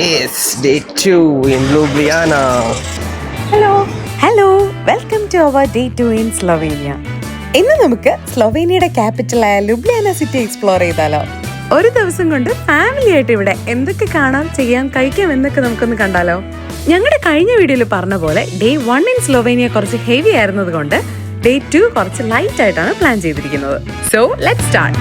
It's day 2 in Ljubljana. Hello welcome to our day 2 in Slovenia. ഇന്ന് നമുക്ക് സ്ലൊവേനിയയുടെ ക്യാപിറ്റലായ ലുബ്ലിയാന city explore ചെയ്താലോ? ഒരു ദിവസം കൊണ്ട് ഫാമിലി ആയിട്ട് ഇവിടെ എന്തൊക്കെ കാണാം, ചെയ്യാം, കഴിക്കാം എന്നൊക്കെ നമുക്കൊന്ന് കണ്ടാലോ? ഞങ്ങളുടെ കഴിഞ്ഞ വീഡിയോയിൽ പറഞ്ഞ പോലെ ഡേ 1 ഇൻ സ്ലൊവേനിയ കുറച്ച് ഹെവി ആയിരുന്നത് കൊണ്ട് ഡേ 2 കുറച്ച് ലൈറ്റ് ആയിട്ടാണ് പ്ലാൻ ചെയ്തിരിക്കുന്നത്. So let's start.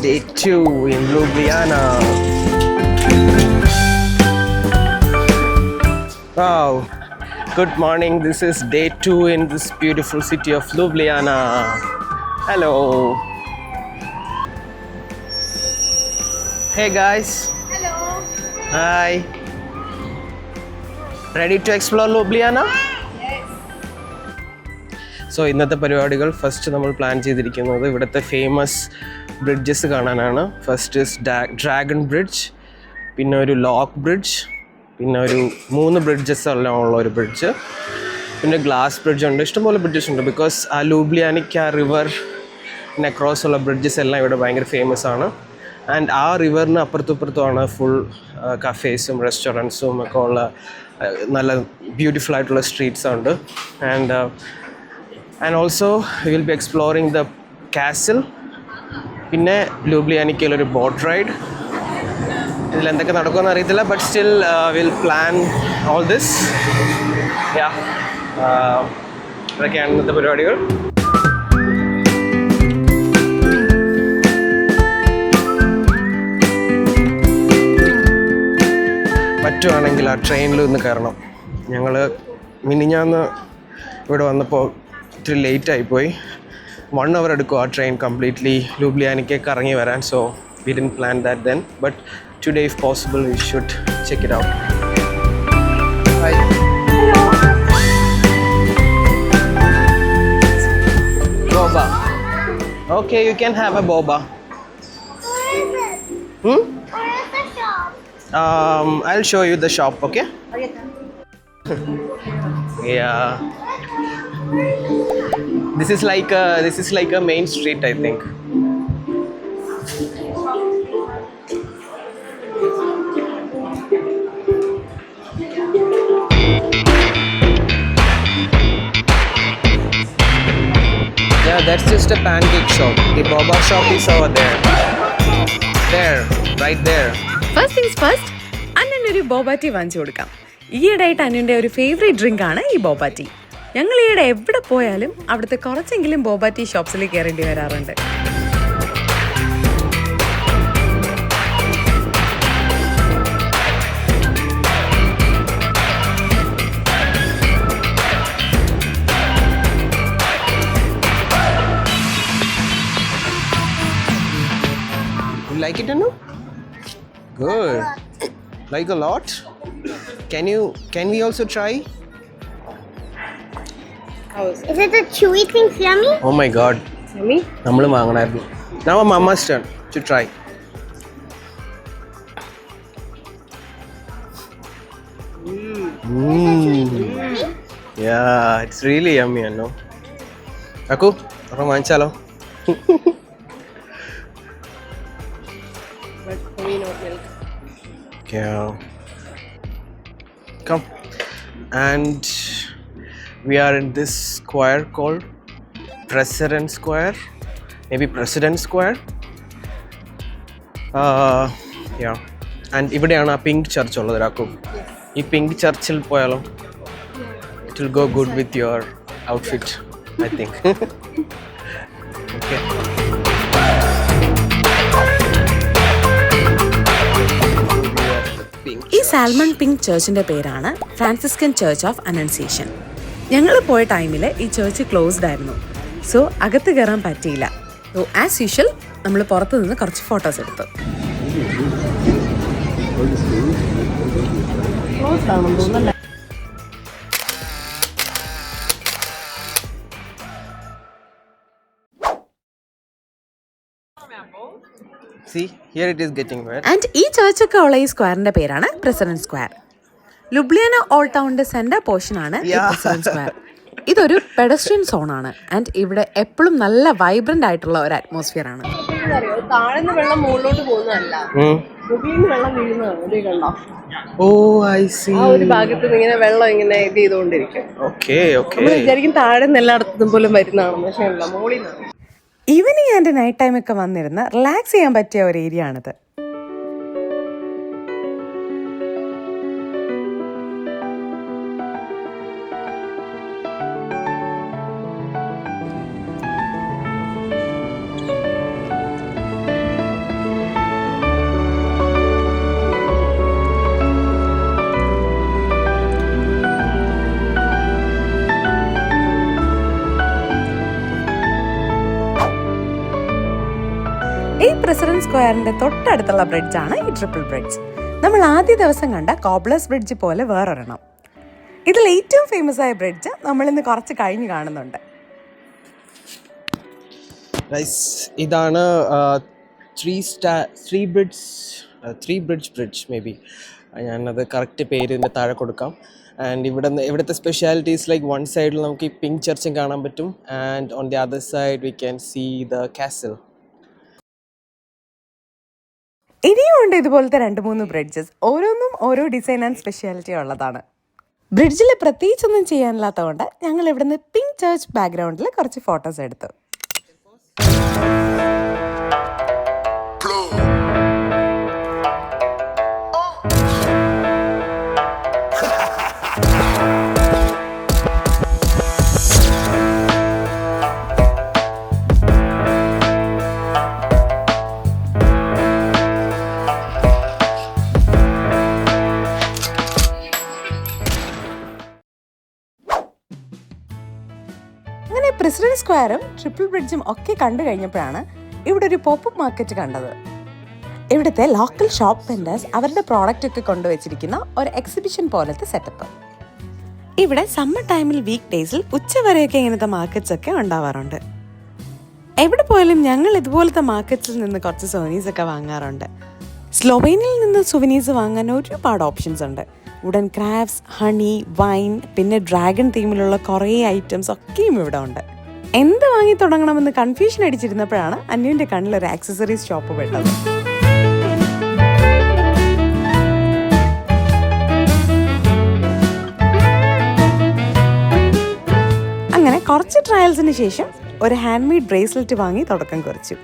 Day 2 in Ljubljana. Wow, good morning. This is day 2 in this beautiful city of Ljubljana. Hello. Hey guys. Hello. Hi. Ready to explore Ljubljana? So ഇന്നത്തെ പരിപാടികൾ first നമ്മൾ plan ചെയ്തിരിക്കുന്നത് ഇവിടുത്തെ famous bridges കാണാനാണ്. First dragon bridge, പിന്നെ ഒരു lock bridge, പിന്നെ ഒരു 3 ബ്രിഡ്ജസ് എല്ലാം ഉള്ള ഒരു ബ്രിഡ്ജ്, പിന്നെ ഗ്ലാസ് ബ്രിഡ്ജ് ഉണ്ട്. ഇഷ്ടംപോലെ ബ്രിഡ്ജസ് ഉണ്ട്. ബിക്കോസ് ആ ലൂബ്ലിയാനിക്ക് ആ റിവറിന് അക്രോസ് ഉള്ള ബ്രിഡ്ജസ് എല്ലാം ഇവിടെ ഭയങ്കര ഫേമസ് ആണ്. ആൻഡ് ആ റിവറിന് അപ്പുറത്തും ഇപ്പുറത്തുമാണ് ഫുൾ കഫേസും റെസ്റ്റോറൻറ്റ്സും ഒക്കെ ഉള്ള നല്ല ബ്യൂട്ടിഫുൾ ആയിട്ടുള്ള സ്ട്രീറ്റ്സ് ഉണ്ട്. And also we will be exploring the castle. പിന്നെ ലൂബ്ലിയാനിക്കയിലൊരു ബോട്ട് റൈഡ്. ഇതിലെന്തൊക്കെ നടക്കുമെന്ന് അറിയത്തില്ല, but still will plan all this. ഇതൊക്കെയാണ് ഇന്നത്തെ പരിപാടികൾ. പറ്റുവാണെങ്കിൽ ആ ട്രെയിനിൽ ഒന്ന് കയറണം. ഞങ്ങൾ മിനിഞ്ഞാന്ന് ഇവിടെ വന്നപ്പോൾ ഇത്തിരി ലേറ്റ് ആയിപ്പോയി. 1 hour എടുക്കും ആ ട്രെയിൻ കംപ്ലീറ്റ്ലി ലൂബ്ലിയാനിക്ക് കറങ്ങി വരാൻ. So we didn't plan that then, but today if possible we should check it out. Hi. Boba. Okay, you can have a boba. Where is it? Where is the shop? I'll show you the shop, okay? Yeah. This is like a main street, I think. Yeah, that's just a pancake shop. The boba shop is over there. There, right there. First things first, അന്നൊരു ബോബാറ്റി വാങ്ങിച്ചു കൊടുക്കാം. ഈയിടെയായിട്ട് അന്നുൻ്റെ ഒരു favourite drink ആണ് ഈ ബോബാറ്റി. ഞങ്ങൾ ഈയിടെ എവിടെ പോയാലും അവിടുത്തെ കുറച്ചെങ്കിലും ബോബാറ്റി ഷോപ്സിൽ കയറേണ്ടി വരാറുണ്ട്. You like it, Anu? Good. Like a lot? Can we also try? Is it a chewy thing, yummy? Oh my god. Yummy? നമ്മൾ വാങ്ങണായിരുന്നു. Now Mama's turn to try. Yeah, it's really yummy, Anu. Aku, orang വാങ്ങിച്ചാലോ? Yeah. Come. And we are in this square called President Square. Maybe President Square. Yeah. And ഇവിടെയാണ് ആ pink church ഉള്ളത്. രാക്കു, ഈ pink ചർച്ചിൽ പോയാലോ? It will go good with your outfit, I think. Okay. ഈ salmon pink ചർച്ചിന്റെ പേരാണ് Franciscan church of അനൺസിയേഷൻ. ഞങ്ങൾ പോയ ടൈമിൽ ഈ ചർച്ച് ക്ലോസ്ഡ് ആയിരുന്നു. സോ അകത്ത് കയറാൻ പറ്റിയില്ല. സോ ആസ് യൂഷ്വൽ നമ്മൾ പുറത്തു നിന്ന് കുറച്ച് ഫോട്ടോസ് എടുത്തു. See, here it is getting wet. And ഈ ചേർച്ചൊക്കെ ഉള്ള ഈ സ്ക്വയറിന്റെ പേരാണ് പ്രസിഡന്റ് സ്ക്വയർ. ലുബ്ലിയാന ഓൾഡ് ടൗണിന്റെ സെന്റർ പോർഷൻ ആണ് പ്രസിഡന്റ് സ്ക്വയർ. ഇതൊരു പെഡസ്ട്രിയൻ സോൺ ആണ് ആൻഡ് ഇവിടെ എപ്പോഴും നല്ല വൈബ്രന്റ് ആയിട്ടുള്ള ഒരു അറ്റ്മോസ്ഫിയർ ആണ്. താഴ്ന്ന വെള്ളം മുകളിലോട്ട് പോകുന്നതല്ല, മുകളിൽ വെള്ളം വീഴുന്നതാണ്. ഓ, ഐ സീ. ആ ഒരു ഭാഗത്ത് ഇങ്ങനെ വെള്ളം ഇങ്ങനെ ഇത് ചെയ്തുകൊണ്ടിരിക്കും. Okay okay. നമ്മൾ വിചാരിക്കും താഴെ നിന്ന് എല്ലായിടത്തും പോലും വരുന്നതാണ്, പക്ഷേ അല്ല, മുകളിൽ നിന്നാണ്. ഈവനിങ് ആൻഡ് നൈറ്റ് ടൈം ഒക്കെ വന്നിരുന്ന് റിലാക്സ് ചെയ്യാൻ പറ്റിയ ഒരു ഏരിയ ആണിത്. ഈ പ്രസിഡന്റ് സ്ക്വയറിന്റെ തൊട്ടടുത്തുള്ള ബ്രിഡ്ജാണ് ഈ ട്രിപ്പിൾ ബ്രിഡ്ജ്. നമ്മൾ ആദ്യ ദിവസം കണ്ട കോബ്ലേഴ്സ് ബ്രിഡ്ജ് പോലെ വേറൊരെണ്ണം. ഇതിൽ ഏറ്റവും ഫേമസ് ആയ ബ്രിഡ്ജ് നമ്മളിന്ന് കുറച്ച് കഴിഞ്ഞ് കാണുന്നുണ്ട്. ഇതാണ് ത്രീ ബ്രിഡ്ജ് മേ ബി. ഞാനത് കറക്റ്റ് പേര് ഇതിൻ്റെ താഴെ കൊടുക്കാം. ആൻഡ് ഇവിടുത്തെ സ്പെഷ്യാലിറ്റീസ് ലൈക്ക് വൺ സൈഡിൽ നമുക്ക് ഈ പിങ്ക് ചർച്ചും കാണാൻ പറ്റും and on the other side we can see the castle. ഇനിയും ഉണ്ട് ഇതുപോലത്തെ 2-3 ബ്രിഡ്ജസ്. ഓരോന്നും ഓരോ ഡിസൈൻ ആൻഡ് സ്പെഷ്യാലിറ്റി ഉള്ളതാണ്. ബ്രിഡ്ജിൽ പ്രത്യേകിച്ചൊന്നും ചെയ്യാനില്ലാത്തതുകൊണ്ട് ഞങ്ങൾ ഇവിടുന്ന് പിങ്ക് ചർച്ച് ബാക്ക്ഗ്രൗണ്ടിൽ കുറച്ച് ഫോട്ടോസ് എടുത്തു. അങ്ങനെ പ്രസിഡന്റ് സ്ക്വയറും ട്രിപ്പിൾ ബ്രിഡ്ജും ഒക്കെ കണ്ടു കഴിഞ്ഞപ്പോഴാണ് ഇവിടെ ഒരു പോപ്പപ്പ് മാർക്കറ്റ് കണ്ടത്. ഇവിടുത്തെ ലോക്കൽ ഷോപ്പ് വെൻഡേഴ്സ് അവരുടെ പ്രോഡക്റ്റ് ഒക്കെ കൊണ്ടുവച്ചിരിക്കുന്ന ഒരു എക്സിബിഷൻ പോലത്തെ സെറ്റപ്പ്. ഇവിടെ സമ്മർ ടൈമിൽ വീക്ക് ഡേയ്സിൽ ഉച്ചവരെയൊക്കെ ഇങ്ങനത്തെ മാർക്കറ്റ്സ് ഒക്കെ ഉണ്ടാവാറുണ്ട്. എവിടെ പോയാലും ഞങ്ങൾ ഇതുപോലത്തെ മാർക്കറ്റ്സിൽ നിന്ന് കുറച്ച് സുവനീസ് ഒക്കെ വാങ്ങാറുണ്ട്. സ്ലോവേനിയയിൽ നിന്ന് സുവനീസ് വാങ്ങാൻ ഒരുപാട് ഓപ്ഷൻസ് ഉണ്ട്. വുഡൻ ക്രാഫ്റ്റ്സ്, ഹണി, വൈൻ, പിന്നെ ഡ്രാഗൺ തീമിലുള്ള കുറേ ഐറ്റംസ് ഒക്കെയും ഇവിടെ ഉണ്ട്. എന്ത് വാങ്ങി തുടങ്ങണമെന്ന് കൺഫ്യൂഷൻ അടിച്ചിരുന്നപ്പോഴാണ് അന്നുവിൻ്റെ കണ്ണിലൊരു ആക്സസറീസ് ഷോപ്പ് പെട്ടത്. അങ്ങനെ കുറച്ച് ട്രയൽസിന് ശേഷം ഒരു ഹാൻഡ് മെയ്ഡ് ബ്രേസ്ലെറ്റ് വാങ്ങി തുടക്കം കുറിച്ചു.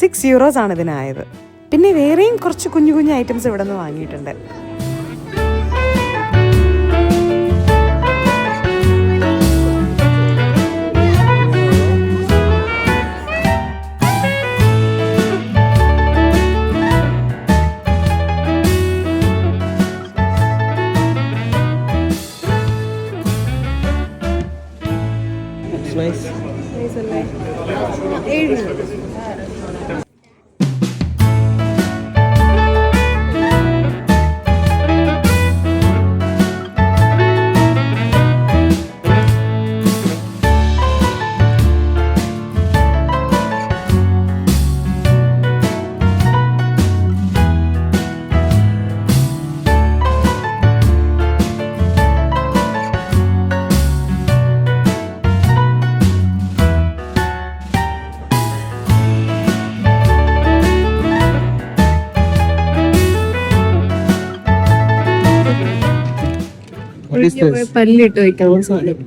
€6 ആണ് ഇതിനായത്. പിന്നെ വേറെയും കുറച്ച് കുഞ്ഞു കുഞ്ഞു ഐറ്റംസ് ഇവിടെ നിന്ന് വാങ്ങിയിട്ടുണ്ട്. പല്ലിട്ട് വയ്ക്കാൻ സാധനം.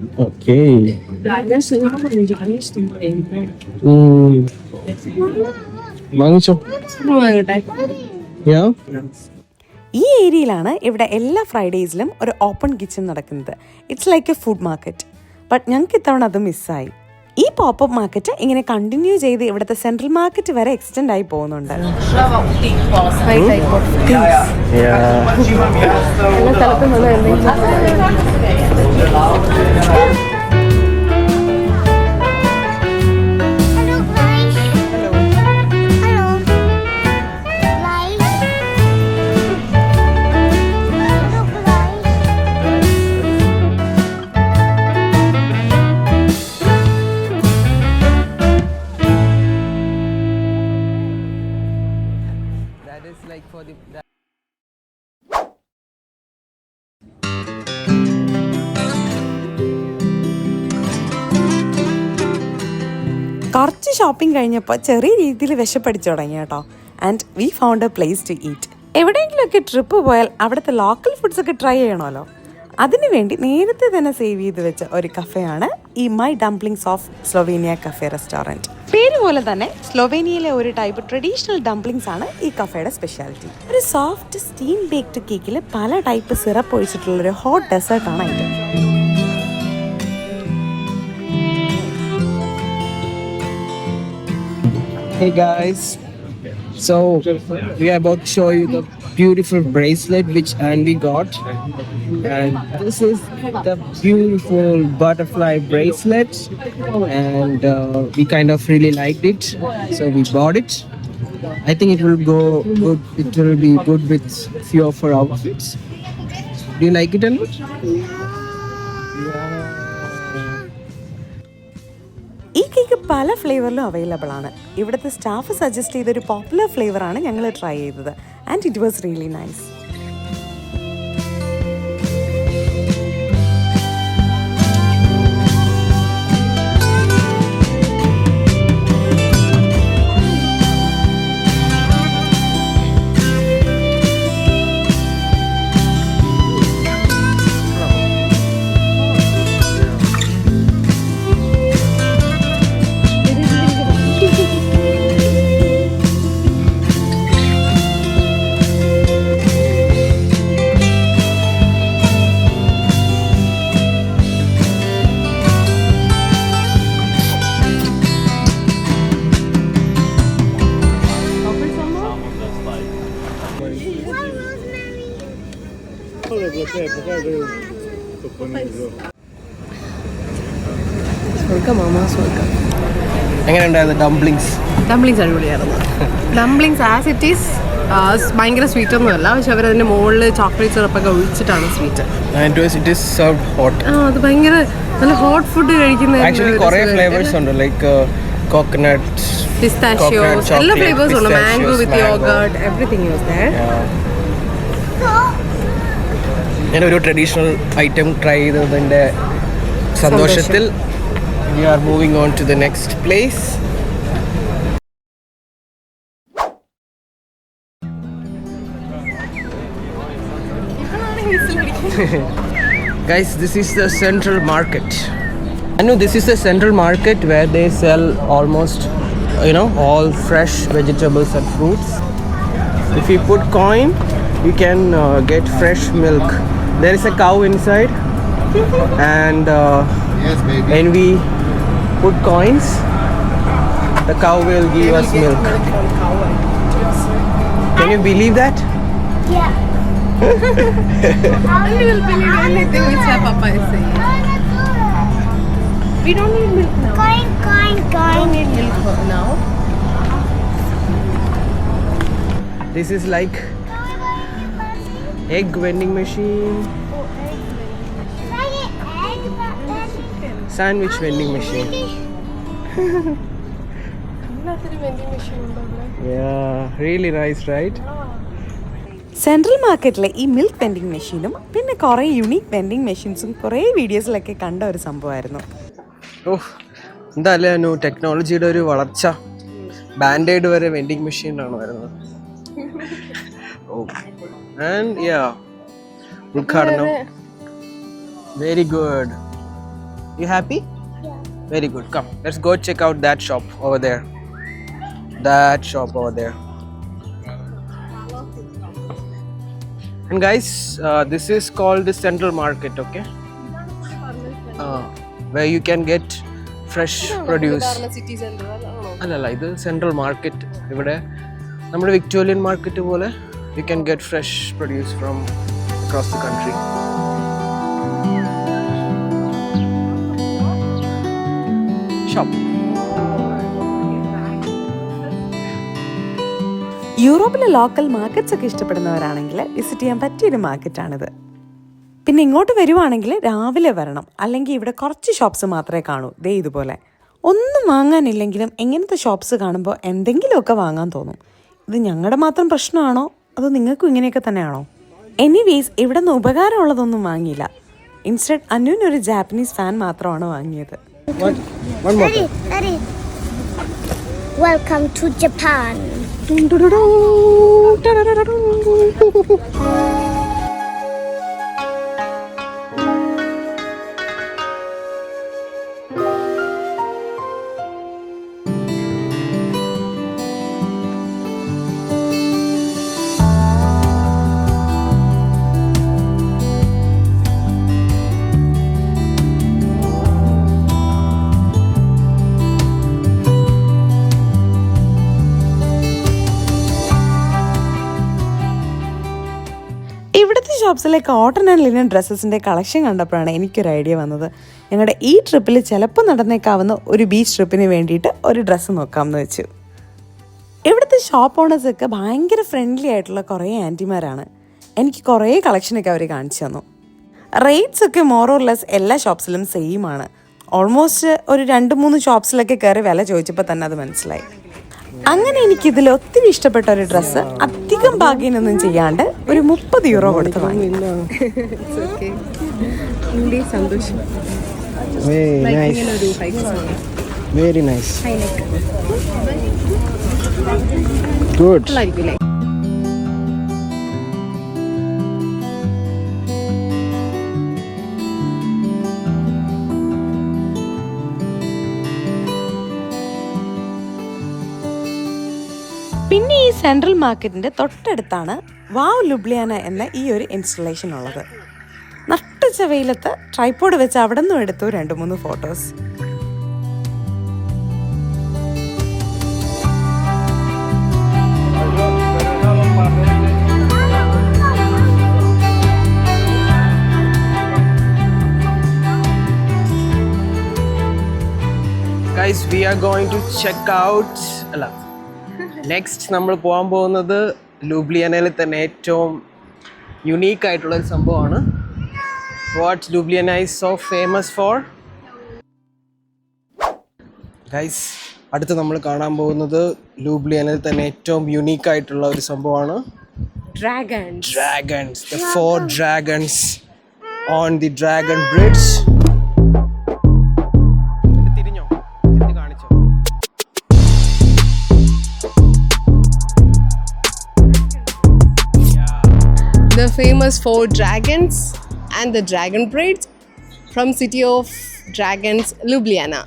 ഈ ഏരിയയിലാണ് ഇവിടെ എല്ലാ ഫ്രൈഡേസിലും ഒരു ഓപ്പൺ കിച്ചൺ നടക്കുന്നത്. It's like A food market. But ഞങ്ങൾക്ക് ഇത്തവണ അത് മിസ്സായി. ഈ പോപ്പപ്പ് മാർക്കറ്റ് ഇങ്ങനെ കണ്ടിന്യൂ ചെയ്ത് ഇവിടുത്തെ സെൻട്രൽ മാർക്കറ്റ് വരെ എക്സ്റ്റെൻഡ് ആയി പോകുന്നുണ്ട്. എല്ലാ സ്ഥലത്തും കുറച്ച് ഷോപ്പിംഗ് കഴിഞ്ഞപ്പോൾ ചെറിയ രീതിയിൽ വിശപ്പടിച്ചു തുടങ്ങി കേട്ടോ. And we found a place to eat. എവിടെയെങ്കിലുമൊക്കെ ട്രിപ്പ് പോയാൽ അവിടുത്തെ ലോക്കൽ ഫുഡ്സ് ഒക്കെ ട്രൈ ചെയ്യണമല്ലോ. അതിനുവേണ്ടി നേരത്തെ തന്നെ സേവ് ചെയ്ത് വെച്ച ഒരു കഫേയാണ് ഈ my dumplings of Slovenia cafe restaurant. പേര് പോലെ തന്നെ സ്ലൊവേനിയയിലെ ഒരു ടൈപ്പ് ട്രഡീഷണൽ ഡംപ്ലിങ്സ് ആണ് ഈ കഫേയുടെ സ്പെഷ്യാലിറ്റി. ഒരു സോഫ്റ്റ് സ്റ്റീം ബേക്ക്ഡ് കേക്കിൽ പല ടൈപ്പ് സിറപ്പ് ഒഴിച്ചിട്ടുള്ളൊരു ഹോട്ട് ഡെസേർട്ടാണ് ഇത്. Hey guys, so we are about to show you the beautiful bracelet which Andy got, and this is the beautiful butterfly bracelet, and we kind of really liked it, so we bought it. I think it will go good. It will be good with few of our outfits. Do you like it, Andy? ഈ cake പല ഫ്ലേവറിലും available ആണ്. ഇവിടുത്തെ staff suggest ചെയ്തൊരു popular ഫ്ലേവറാണ് ഞങ്ങൾ try ചെയ്തത്. And it was really nice. എങ്ങനെയുണ്ടായിരുന്നു dumplings? Dumplings അടിപൊളിയായിരുന്നു. ഡംപ്ലിങ്സ് ആസ് ഇറ്റ് ഈസ് ഭയങ്കര സ്വീറ്റ് ഒന്നുമല്ല, പക്ഷെ അവരതിൻ്റെ മുകളിൽ ചോക്ലേറ്റ് സിറപ്പൊക്കെ ഒഴിച്ചിട്ടാണ് സ്വീറ്റ്. അത് ഭയങ്കര നല്ല ഹോട്ട് ഫുഡ് കഴിക്കുന്ന കുറേ ഫ്ലേവേഴ്സ് ഉണ്ട്, ലൈക്ക് കോക്കനട്ട്, പിസ്താഷ്യോസ്, എല്ലാ ഫ്ലേവേഴ്സും ഉണ്ട്. Mango with yoghurt, everything was there. ഞാനൊരു ട്രഡീഷണൽ ഐറ്റം ട്രൈ ചെയ്തതിൻ്റെ സന്തോഷത്തിൽ we are moving on to the next place. Guys, this is the central market. I know this is the central market where they sell almost, all fresh vegetables and fruits. If you put coin, you can get fresh milk. There is a cow inside, and when we put coins, the cow will give us milk. Can you believe that? Yeah. You will believe anything which your papa is saying. We don't need milk now. Coin, coin, We coin. don't need milk now. This is like egg vending machine, sandwich vending machine. Yeah, really nice, right? Central മാർക്കറ്റിലെ ഈ milk vending മെഷീനും പിന്നെ കുറേ unique vending മെഷീൻസും കുറേ വീഡിയോസിലൊക്കെ കണ്ട ഒരു സംഭവമായിരുന്നു. എന്തായാലും ടെക്നോളജിയുടെ ഒരു വളർച്ച. ബാൻഡേഡ് വരെ വെൻഡിങ് മെഷീനാണ് വരുന്നത്. And yeah, ഉദ്ഘാടനം. Very good. You happy? Yeah. Very good. Come, let's go check out that shop over there. That shop over there. And guys, this is called the Central Market, okay? Where you can get fresh produce. City center അല്ലല്ല, ഇത് central market. ഇവിടെ നമ്മുടെ Victorian market പോലെ you can get fresh produce from across the country. Shop. യൂറോപ്പിലെ local markets ഒക്കെ ഇഷ്ടപ്പെടുന്നവരാണെങ്കിൽ visit ചെയ്യാൻ പറ്റിയൊരു മാർക്കറ്റാണിത്. പിന്നെ ഇങ്ങോട്ട് വരുവാണെങ്കിൽ രാവിലെ വരണം, അല്ലെങ്കിൽ ഇവിടെ കുറച്ച് ഷോപ്സ് മാത്രമേ കാണൂ. ദേ ഇതുപോലെ ഒന്നും വാങ്ങാനില്ലെങ്കിലും എങ്ങനത്തെ ഷോപ്സ് കാണുമ്പോൾ എന്തെങ്കിലുമൊക്കെ വാങ്ങാൻ തോന്നും. ഇത് ഞങ്ങളുടെ മാത്രം പ്രശ്നമാണോ അതോ നിങ്ങൾക്കും ഇങ്ങനെയൊക്കെ തന്നെയാണോ? എനിവേസ് ഇവിടെ നിന്ന് ഉപകാരമുള്ളതൊന്നും വാങ്ങിയില്ല. ഇൻസ്റ്റെഡ് അന്നുവിനൊരു ജാപ്പനീസ് ഫാൻ മാത്രമാണ് വാങ്ങിയത്. One more. Daddy, Daddy. Welcome to Japan. ഇവിടുത്തെ ഷോപ്സിലെ കോട്ടൺ ആൻഡ് ലിനൻ ഡ്രസ്സസിൻ്റെ കളക്ഷൻ കണ്ടപ്പോഴാണ് എനിക്കൊരു ഐഡിയ വന്നത്. ഞങ്ങളുടെ ഈ ട്രിപ്പിൽ ചിലപ്പോൾ നടന്നേക്കാവുന്ന ഒരു ബീച്ച് ട്രിപ്പിന് വേണ്ടിയിട്ട് ഒരു ഡ്രസ്സ് നോക്കാമെന്ന് വെച്ചു. ഇവിടുത്തെ ഷോപ്പ് ഓണേഴ്സൊക്കെ ഭയങ്കര ഫ്രണ്ട്ലി ആയിട്ടുള്ള കുറേ ആൻറ്റിമാരാണ്. എനിക്ക് കുറേ കളക്ഷനൊക്കെ അവർ കാണിച്ചു തന്നു. റേറ്റ്സ് ഒക്കെ മോർ ഓർ ലെസ് എല്ലാ ഷോപ്സിലും സെയിം ആണ്. ഓൾമോസ്റ്റ് ഒരു 2-3 ഷോപ്സിലൊക്കെ കയറി വില ചോദിച്ചപ്പോൾ തന്നെ അത് മനസ്സിലായി. അങ്ങനെ എനിക്കിതിൽ ഒത്തിരി ഇഷ്ടപ്പെട്ട ഒരു ഡ്രസ്സ് അധികം ബാഗിനൊന്നും ചെയ്യാണ്ട് ഒരു 30 യൂറോ കൊടുത്ത് വാങ്ങി. സന്തോഷം. Very nice. Good. പിന്നെ ഈ സെൻട്രൽ മാർക്കറ്റിൻ്റെ തൊട്ടടുത്താണ് വാവ് ലുബ്ലിയാന എന്ന ഈ ഒരു ഇൻസ്റ്റലേഷൻ ഉള്ളത്. നട്ടുച്ച വെയിലത്ത് ട്രൈപോഡ് വെച്ച് അവിടെ നിന്നും എടുത്തു 2-3 photos. Guys, we are going to check out next നമ്മൾ പോകാൻ പോകുന്നത് ലൂബ്ലിയാനയിൽ തന്നെ ഏറ്റവും യുണീക്ക് ആയിട്ടുള്ളൊരു സംഭവമാണ്. What Ljubljana is so famous for. Guys, അടുത്ത് നമ്മൾ കാണാൻ പോകുന്നത് ലൂബ്ലിയാനയിൽ തന്നെ ഏറ്റവും യുണീക്ക് ആയിട്ടുള്ള ഒരു സംഭവമാണ് dragons. The 4 dragons on the Dragon Bridge. The famous 4 dragons and the Dragon Bridge from City of Dragons, Ljubljana.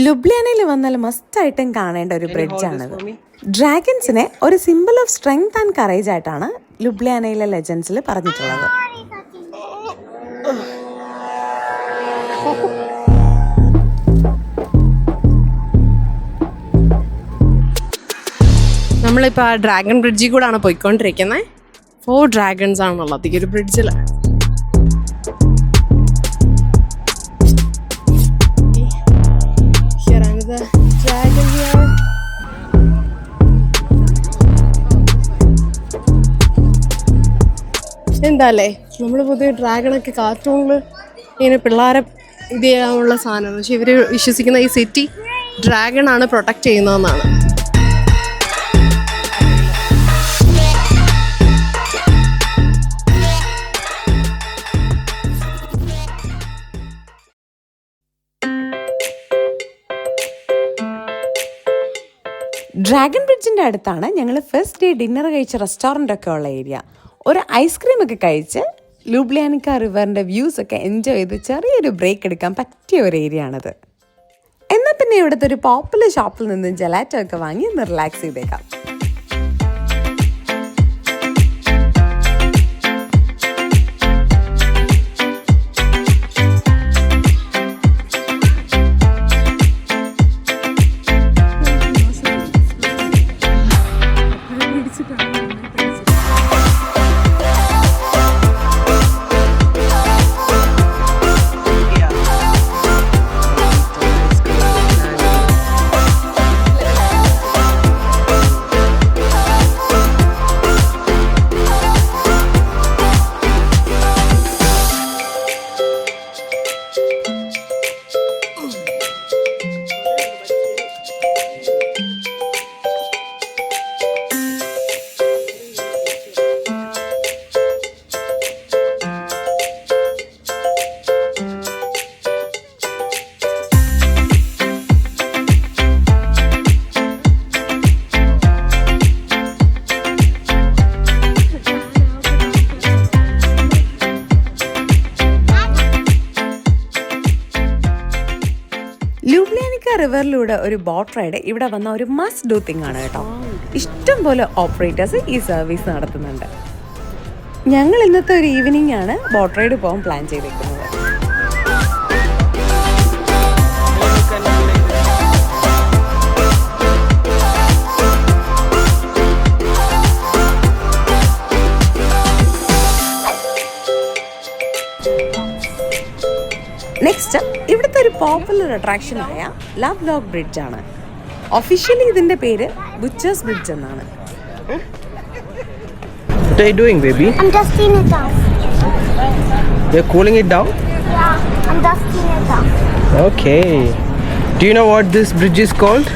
ലുബ്ലിയാനയിൽ വന്നാൽ മസ്റ്റായിട്ടും കാണേണ്ട ഒരു ബ്രിഡ്ജാണിത്. ഡ്രാഗൺസിനെ ഒരു simple of strength and courage ആയിട്ടാണ് ലുബ്ലിയാനയിലെ ലെജൻഡ്സിൽ പറഞ്ഞിട്ടുള്ളത്. നമ്മളിപ്പോൾ ആ ഡ്രാഗൺ ബ്രിഡ്ജിൽ കൂടെയാണ് പോയിക്കൊണ്ടിരിക്കുന്നത്. 4 ഡ്രാഗൺസ് ആണുള്ളത് ഈ ഒരു ബ്രിഡ്ജിൽ. എന്താല്ലേ, നമ്മൾ പൊതുവെ ഡ്രാഗണൊക്കെ കാർട്ടൂണിൽ ഇങ്ങനെ പിള്ളേരെ ഇത് ചെയ്യാനുള്ള സാധനമാണ്. പക്ഷെ ഇവർ വിശ്വസിക്കുന്ന ഈ സിറ്റി ഡ്രാഗൺ ആണ് പ്രൊട്ടക്റ്റ് ചെയ്യുന്നതെന്നാണ്. ഡ്രാഗൺ ബ്രിഡ്ജിൻ്റെ അടുത്താണ് ഞങ്ങൾ ഫസ്റ്റ് ഡേ ഡിന്നർ കഴിച്ച റെസ്റ്റോറൻ്റൊക്കെ ഉള്ള ഏരിയ. ഒരു ഐസ്ക്രീമൊക്കെ കഴിച്ച് ലൂബ്ലിയാനിക്ക റിവറിൻ്റെ വ്യൂസൊക്കെ എൻജോയ് ചെയ്ത് ചെറിയൊരു ബ്രേക്ക് എടുക്കാൻ പറ്റിയ ഒരു ഏരിയ ആണത്. എന്നാൽ പിന്നെ ഇവിടുത്തെ ഒരു പോപ്പുലർ ഷോപ്പിൽ നിന്ന് ജലാറ്റോ ഒക്കെ വാങ്ങി ഒന്ന് റിലാക്സ് ചെയ്തേക്കാം. റിവറിലൂടെ ഒരു ബോട്ട് റൈഡ് ഇവിടെ വന്ന ഒരു മസ്റ്റ് ഡു തിങ് ആണ് കേട്ടോ. ഇഷ്ടം പോലെ ഓപ്പറേറ്റേഴ്സ് ഈ സർവീസ് നടത്തുന്നുണ്ട്. ഞങ്ങൾ ഇന്നത്തെ ഒരു ഈവനിങ് ആണ് ബോട്ട് റൈഡ് പോകാൻ പ്ലാൻ ചെയ്തിരിക്കുന്നത്. നെക്സ്റ്റ് ഇവിടുത്തെ ഒരു പോപ്പുലർ അട്രാക്ഷനായ ലവ് ലോക്ക് ബ്രിഡ്ജ് ആണ്. ഒഫീഷ്യലി ഇതിന്റെ പേര് ബുച്ചേഴ്സ് ബ്രിഡ്ജ് എന്നാണ്. What are you doing, baby? I'm dusting it down. You're cooling it down? Yeah, I'm dusting it down. Okay. Do you know what this bridge is called?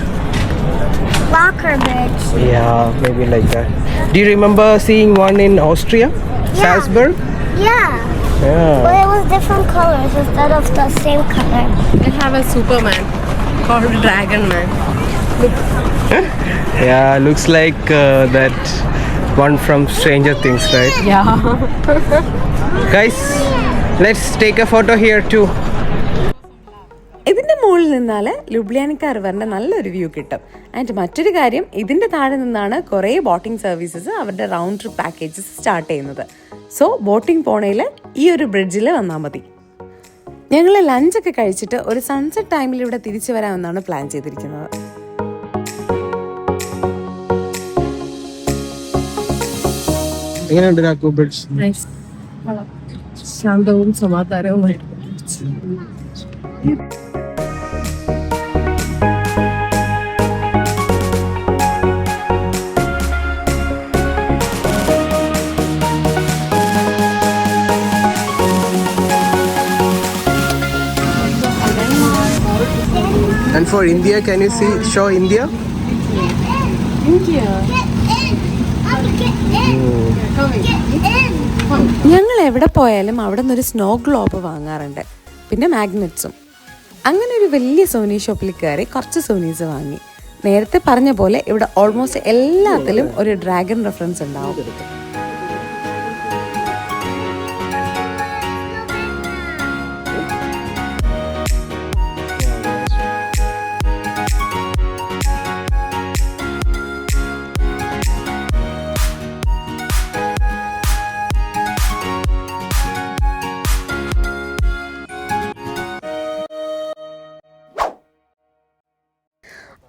Locker bridge. Yeah, maybe like that. Do you remember seeing one in Austria? Salzburg? Yeah, Yeah. but it was different colors instead of the same color. I have a Superman called Dragon Man. Yeah, looks like that one from Stranger Things, right? Yeah. Guys, let's take a photo here too. ഇതിന്റെ മുകളിൽ നിന്നാൽ ലുബ്ലിയാനിക്ക റിവറിന്റെ നല്ലൊരു view കിട്ടും. And മറ്റൊരു കാര്യം, ഇതിന്റെ താഴെ നിന്നാണ് കുറേ ബോട്ടിംഗ് സർവീസസ് അവരുടെ റൗണ്ട് ട്രിപ്പ് പാക്കേജസ് സ്റ്റാർട്ട് ചെയ്യുന്നത്. സോ ബോട്ടിംഗ് പോണേൽ ഈ ഒരു ബ്രിഡ്ജിൽ വന്നാൽ മതി. ഞങ്ങൾ ലഞ്ചൊക്കെ കഴിച്ചിട്ട് ഒരു സൺസെറ്റ് ടൈമിൽ ഇവിടെ തിരിച്ചു വരാമെന്നാണ് പ്ലാൻ ചെയ്തിരിക്കുന്നത്. എങ്ങനെയുണ്ട് രാക്കോ ബ്രിഡ്ജ്? ശാന്തവും സമാധാനവുമായിട്ട്. And for India, can you show India? ഞങ്ങൾ എവിടെ പോയാലും അവിടെ നിന്നൊരു സ്നോ ഗ്ലോബ് വാങ്ങാറുണ്ട്, പിന്നെ മാഗ്നറ്റ്സും. അങ്ങനെ ഒരു വലിയ സോനി ഷോപ്പിൽ കയറി കുറച്ച് സോനീസ് വാങ്ങി. നേരത്തെ പറഞ്ഞ പോലെ ഇവിടെ ഓൾമോസ്റ്റ് എല്ലാത്തിലും ഒരു ഡ്രാഗൺ റെഫറൻസ് ഉണ്ടാവും.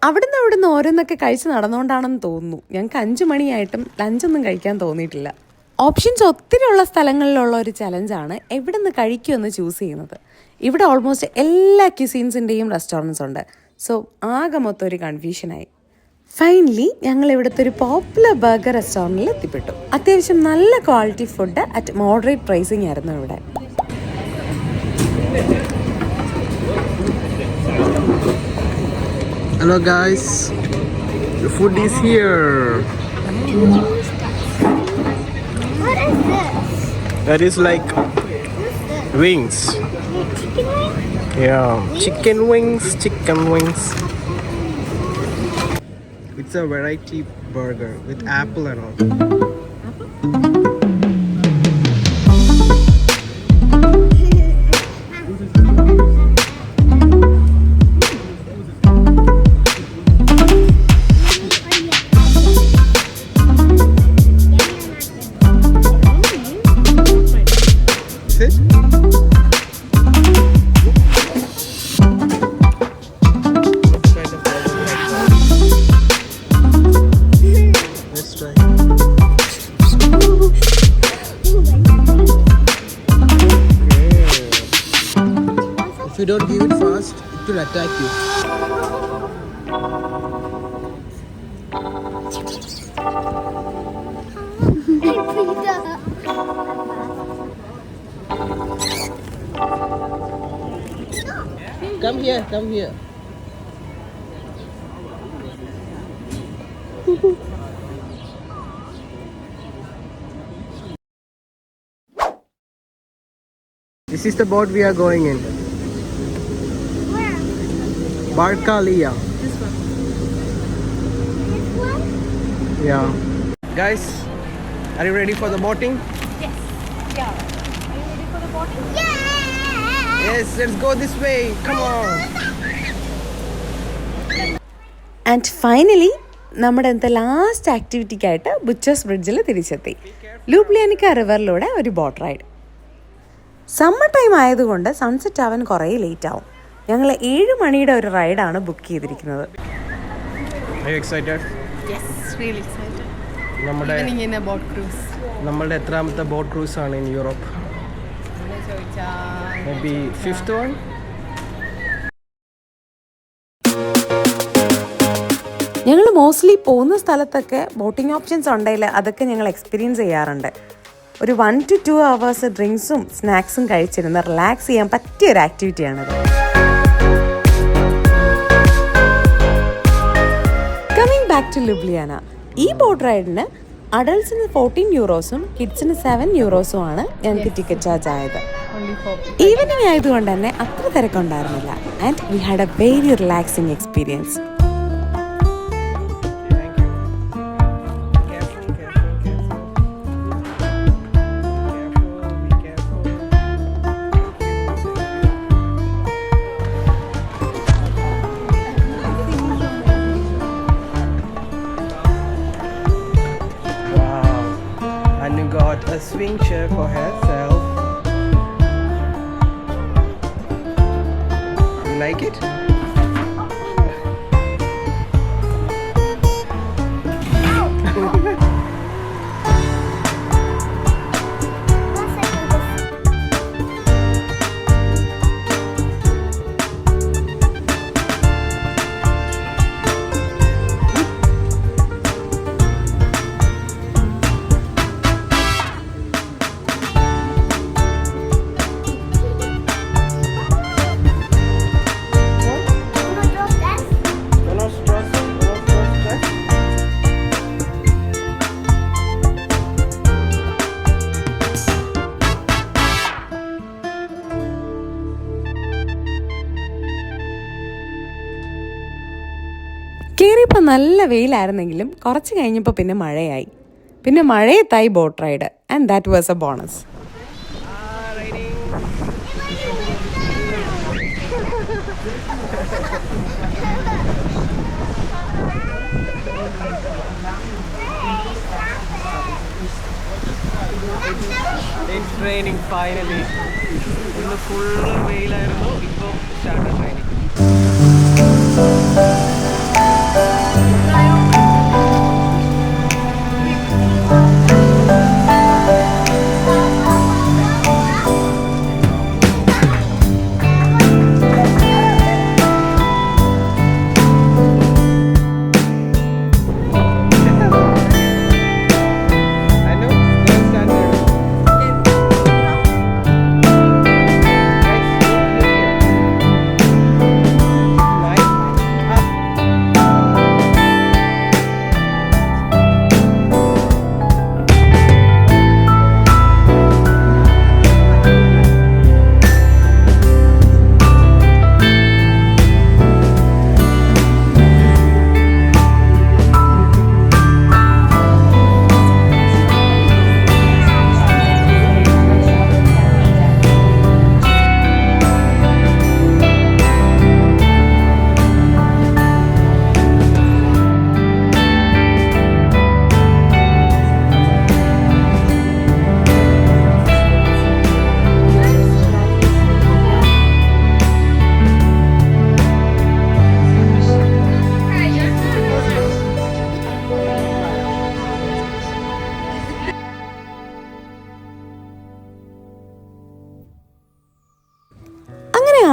അവിടുന്ന് ഓരോന്നൊക്കെ കഴിച്ച് നടന്നുകൊണ്ടാണെന്ന് തോന്നുന്നു ഞങ്ങൾക്ക് 5 മണിയായിട്ടും ലഞ്ചൊന്നും കഴിക്കാൻ തോന്നിയിട്ടില്ല. ഓപ്ഷൻസ് ഒത്തിരി ഉള്ള സ്ഥലങ്ങളിലുള്ള ഒരു ചലഞ്ചാണ് എവിടെ നിന്ന് കഴിക്കുമെന്ന് ചൂസ് ചെയ്യുന്നത്. ഇവിടെ ഓൾമോസ്റ്റ് എല്ലാ ക്യൂസീൻസിൻ്റെയും റെസ്റ്റോറൻറ്റ്സ് ഉണ്ട്. സോ ആകെ മൊത്തം ഒരു കൺഫ്യൂഷനായി. ഫൈനലി ഞങ്ങൾ ഇവിടുത്തെ ഒരു പോപ്പുലർ ബർഗർ റെസ്റ്റോറൻറ്റിൽ എത്തിപ്പെട്ടു. അത്യാവശ്യം നല്ല quality food at moderate pricing ആയിരുന്നു ഇവിടെ. Hello guys, the food is here. What is this? That is like wings. Chicken wing? Yeah, chicken wings. It's a variety burger with apple and all. If you don't give it fast, it will attack you. Come here. This is the boat we are going in. Where? Barcalia. This one? Yeah. Guys, are you ready for the boating? Yeah! Yes, let's go this way. Come on. And finally നമ്മുടെ ഇന്നത്തെ last ആക്ടിവിറ്റിക്കായിട്ട് butchers ബ്രിഡ്ജിൽ തിരിച്ചെത്തി. ലൂബ്ലിയാനിക്ക റിവറിലൂടെ ഒരു boat ride. Summer time ആയതുകൊണ്ട് sunset ആവാൻ കുറേ late ആവും. ഞങ്ങൾ 7 മണിയുടെ ഒരു റൈഡാണ് ബുക്ക് ചെയ്തിരിക്കുന്നത്. നമ്മുടെ എത്രാമത്തെ ബോട്ട് ക്രൂസ് ആണ് in Europe? May be 5th one. ഞങ്ങൾ മോസ്റ്റ്ലി പോകുന്ന സ്ഥലത്തൊക്കെ ബോട്ടിംഗ് ഓപ്ഷൻസ് ഉണ്ടെങ്കിൽ അതൊക്കെ ഞങ്ങൾ എക്സ്പീരിയൻസ് ചെയ്യാറുണ്ട്. ഒരു 1 to 2 hours ഡ്രിങ്ക്സും സ്നാക്സും കഴിച്ചിരുന്ന് റിലാക്സ് ചെയ്യാൻ പറ്റിയ ഒരു ആക്ടിവിറ്റിയാണത്. കമ്മിങ് ബാക്ക് ടു ലുബ്ലിയാന, ഈ ബോട്ട് റൈഡിന് അഡൾട്ട്സിന് 14 euros കിഡ്സിന് 7 euros ആണ് ഞങ്ങൾക്ക് ടിക്കറ്റ് ചാർജ് ആയത്. ഈവനിങ് ആയതുകൊണ്ട് തന്നെ അത്ര തിരക്കുണ്ടായിരുന്നില്ല. And we had a very relaxing experience. Anu got a swing chair for herself. You like it? കയറിയപ്പോൾ നല്ല വെയിലായിരുന്നെങ്കിലും കുറച്ച് കഴിഞ്ഞപ്പോൾ പിന്നെ മഴയായി. പിന്നെ മഴയത്തായി boat ride. And that was a bonus. It's raining finally. ഇന്ന് ഫുൾ വെയിലായിരുന്നു, ഇപ്പോൾ സ്റ്റാർട്ട് ട്രെയിനിങ്.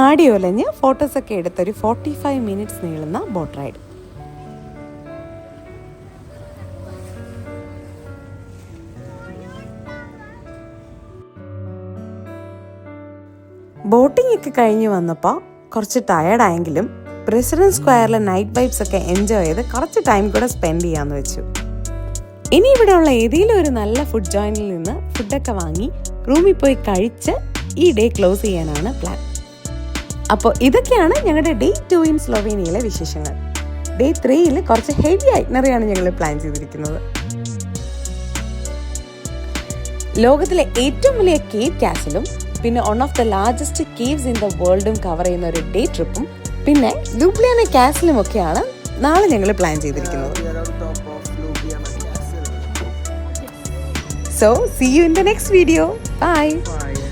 ആടി ഒലഞ്ഞ് ഫോട്ടോസൊക്കെ എടുത്തൊരു 45 minutes നീളുന്ന ബോട്ട് റൈഡ്. ബോട്ടിംഗ് ഒക്കെ കഴിഞ്ഞ് വന്നപ്പോൾ കുറച്ച് ടയർഡായെങ്കിലും പ്രസിഡന്റ് സ്ക്വയറിലെ നൈറ്റ് വൈബ്സ് ഒക്കെ എൻജോയ് ചെയ്ത് കുറച്ച് ടൈം കൂടെ സ്പെൻഡ് ചെയ്യാമെന്ന് വെച്ചു. ഇനി ഇവിടെയുള്ള ഏതെങ്കിലും ഒരു നല്ല ഫുഡ് ജോയിന്റിൽ നിന്ന് ഫുഡൊക്കെ വാങ്ങി റൂമിൽ പോയി കഴിച്ച് ഈ ഡേ ക്ലോസ് ചെയ്യാനാണ് പ്ലാൻ. അപ്പോൾ ഇതൊക്കെയാണ് ഞങ്ങളുടെ ഡേ 2 ഇൻ സ്ലൊവേനിയയിലെ വിശേഷങ്ങൾ. ഡേ 3 കുറച്ച് ഹെവി ഐറ്റിനറിയാണ് ഞങ്ങൾ പ്ലാൻ ചെയ്തിരിക്കുന്നത്. ലോകത്തിലെ ഏറ്റവും വലിയ കേവ് കാസിലും പിന്നെ one of the largest caves in the വേൾഡും കവർ ചെയ്യുന്ന ഒരു ഡേ ട്രിപ്പും പിന്നെ ലുബ്ലിയാന കാസിലും ഒക്കെയാണ് നാളെ ഞങ്ങൾ പ്ലാൻ ചെയ്തിരിക്കുന്നത്. So, see you in the next video. Bye. Bye.